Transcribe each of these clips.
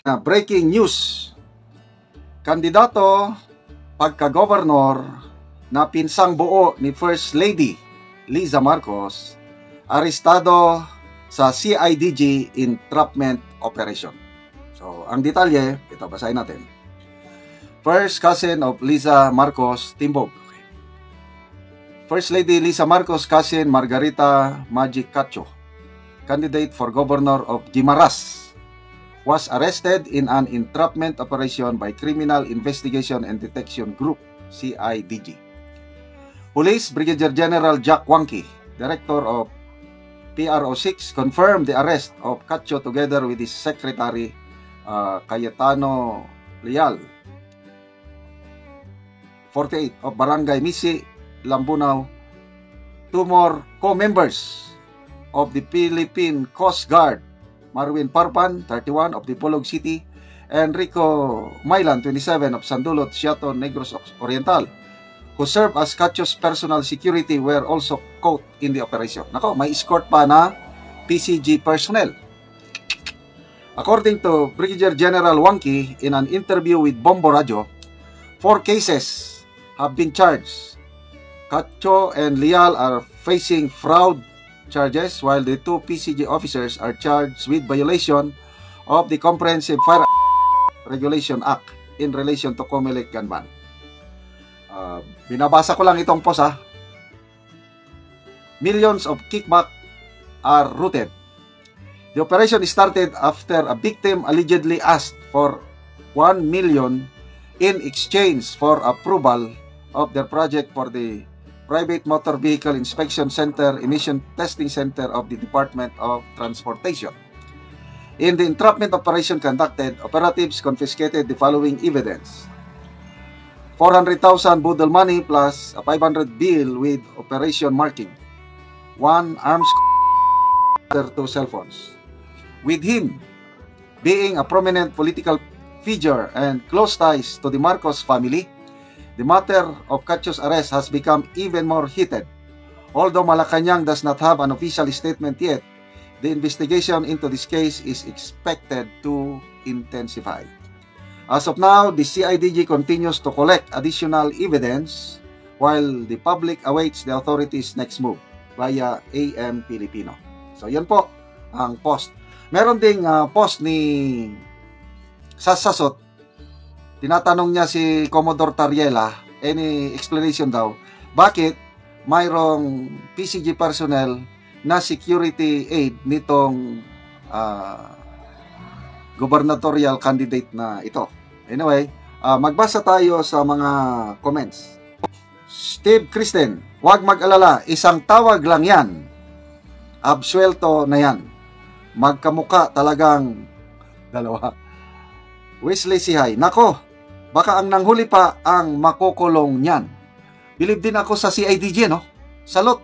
Breaking news. Kandidato pagka-governor na pinsang buo ni First Lady Liza Marcos arestado sa CIDG entrapment operation. So, ang detalye, ito basahin natin. First cousin of Liza Marcos, Timbog. First Lady Liza Marcos' cousin Margarita Magic Cacho, candidate for governor of Guimaras, was arrested in an entrapment operation by Criminal Investigation and Detection Group, CIDG. Police Brigadier General Jack Wangki, Director of PRO6, confirmed the arrest of Cacho together with his secretary, Cayetano Leal, 48, of Barangay Misi, Lambunaw. Two more co-members of the Philippine Coast Guard, Marwin Parpan, 31, of Dipolog City, and Rico Mailan, 27, of Sandulot, Siato, Negros Oriental, who served as Cacho's personal security, were also caught in the operation. Nako, may escort pa na PCG personnel. According to Brigadier General Wangki, in an interview with Bombo Radio, 4 cases have been charged. Cacho and Leal are facing fraud charges, while the 2 PCG officers are charged with violation of the Comprehensive Firearms Regulation Act in relation to Comelec gun ban. Binabasa ko lang itong post ha. Millions of kickback are routed. The operation started after a victim allegedly asked for 1 million in exchange for approval of their project for the Private Motor Vehicle Inspection Center Emission Testing Center of the Department of Transportation. In the entrapment operation conducted, operatives confiscated the following evidence: 400,000 budol money plus a 500 bill with operation marking, 1 arms, 2 cell phones. With him being a prominent political figure and close ties to the Marcos family, the matter of Cacho's arrest has become even more heated. Although Malacanang does not have an official statement yet, the investigation into this case is expected to intensify. As of now, the CIDG continues to collect additional evidence while the public awaits the authorities' next move via AM Filipino. So, yan po ang post. Meron ding post ni Sasasot. Tinatanong niya si Commodore Tariela, any explanation daw, bakit mayroong PCG personnel na security aid nitong gubernatorial candidate na ito. Anyway, magbasa tayo sa mga comments. Steve Kristen, huwag mag-alala, isang tawag lang yan. Absuelto na yan. Magkamuka talagang dalawa. Wesley Sihay, nako, baka ang nanghuli pa ang makukulong niyan. Believe din ako sa CIDG, no? Salot.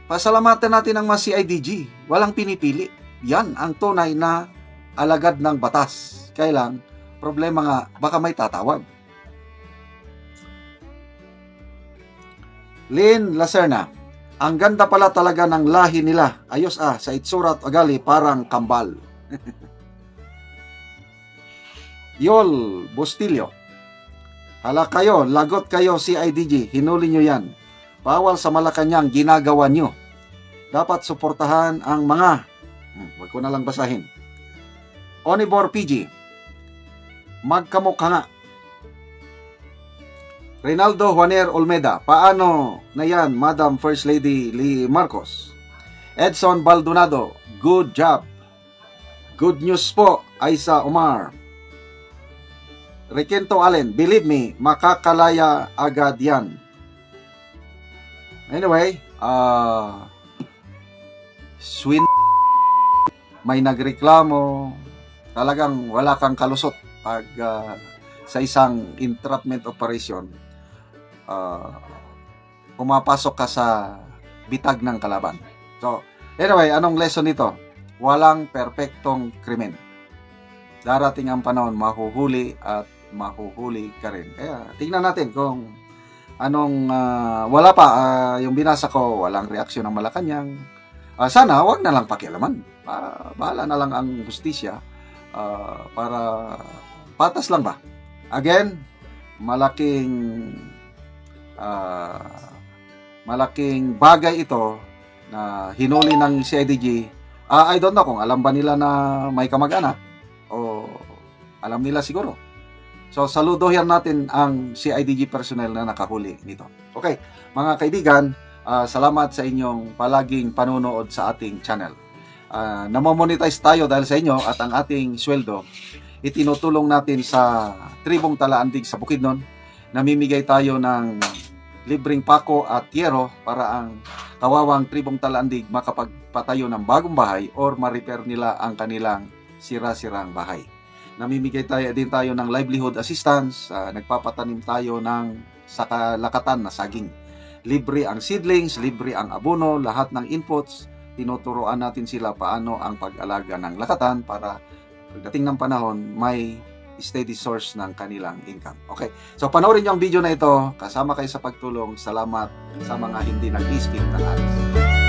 Pasalamatan natin ang mga CIDG. Walang pinipili. Yan ang tunay na alagad ng batas. Kailang, problema nga, baka may tatawag. Lynn Lacerna, ang ganda pala talaga ng lahi nila. Ayos sa itsura at ugali parang kambal. Yol Bustilyo, hala kayo, lagot kayo CIDG, hinuli nyo yan. Bawal sa Malacanang ginagawa nyo. Dapat suportahan ang mga, wag ko na lang basahin. Onibor PG, magkamukha nga. Reynaldo Juaner Olmeda, paano na yan, Madam First Lady Lee Marcos? Edson Baldonado, good job. Good news po, Aisa Omar. Requento Allen, believe me, makakalaya agad yan. Anyway, may nagreklamo, talagang wala kang kalusot pag sa isang entrapment operation, pumapasok ka sa bitag ng kalaban. So, anyway, anong lesson nito? Walang perpektong krimen. Darating ang panahon, mahuhuli at mahuhuli ka rin. Kaya tingnan natin kung anong wala pa yung binasa ko, walang reaksyon ng Malacanang. Sana wag na lang pakialaman. Bahala na lang ang hustisya para patas lang ba. Again, malaking bagay ito na hinuli ng CIDG. I don't know kung alam ba nila na may kamag-anak o alam nila siguro. So, saludohin natin ang CIDG personnel na nakahuli nito. Okay, mga kaibigan, salamat sa inyong palaging panonood sa ating channel. Namamonetize tayo dahil sa inyo at ang ating sweldo itinutulong natin sa Tribong Talaandig sa Bukidnon. Namimigay tayo ng libreng pako at yero para ang kawawang Tribong Talaandig makapagpatayo ng bagong bahay or ma-repair nila ang kanilang sira-sirang bahay. Namimigay din tayo ng livelihood assistance, nagpapatanim tayo ng sakalakatan na saging. Libre ang seedlings, libre ang abono, lahat ng inputs, tinuturuan natin sila paano ang pag-alaga ng lakatan para pagdating ng panahon may steady source ng kanilang income. Okay, so panoorin niyo ang video na ito, kasama kayo sa pagtulong. Salamat sa mga hindi nag-skip ng ads.